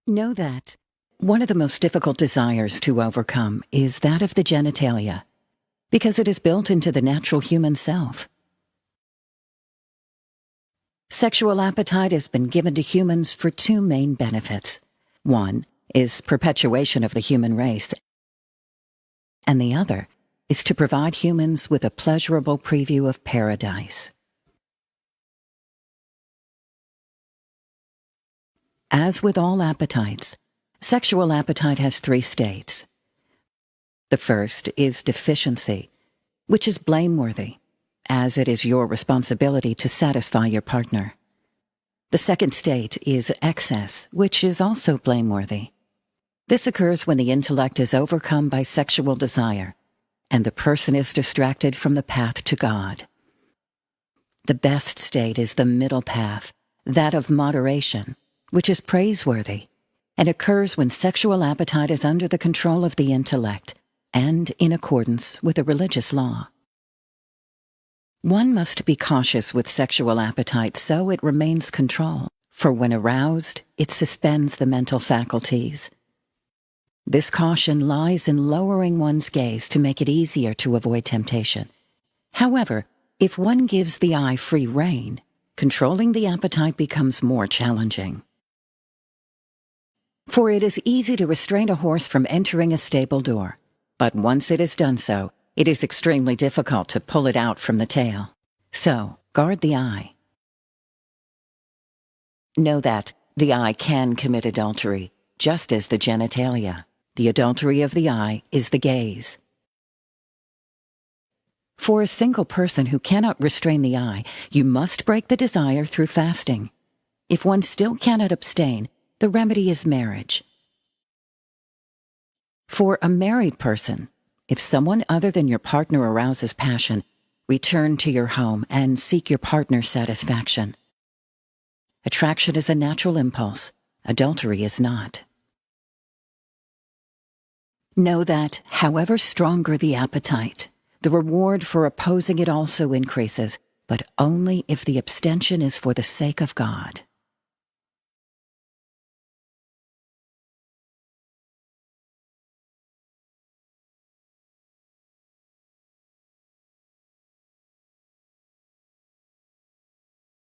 Know that one of the most difficult desires to overcome is that of the genitalia, because it is built into the natural human self. Sexual appetite has been given to humans for two main benefits. One is perpetuation of the human race, and the other is to provide humans with a pleasurable preview of paradise. As with all appetites, sexual appetite has three states. The first is deficiency, which is blameworthy, as it is your responsibility to satisfy your partner. The second state is excess, which is also blameworthy. This occurs when the intellect is overcome by sexual desire, and the person is distracted from the path to God. The best state is the middle path, that of moderation, which is praiseworthy, and occurs when sexual appetite is under the control of the intellect and in accordance with a religious law. One must be cautious with sexual appetite so it remains controlled, for when aroused, it suspends the mental faculties. This caution lies in lowering one's gaze to make it easier to avoid temptation. However, if one gives the eye free rein, controlling the appetite becomes more challenging. For it is easy to restrain a horse from entering a stable door, but once it has done so, it is extremely difficult to pull it out from the tail. So, guard the eye. Know that the eye can commit adultery, just as the genitalia. The adultery of the eye is the gaze. For a single person who cannot restrain the eye, you must break the desire through fasting. If one still cannot abstain, the remedy is marriage. For a married person, if someone other than your partner arouses passion, return to your home and seek your partner's satisfaction. Attraction is a natural impulse. Adultery is not. Know that, however stronger the appetite, the reward for opposing it also increases, but only if the abstention is for the sake of God.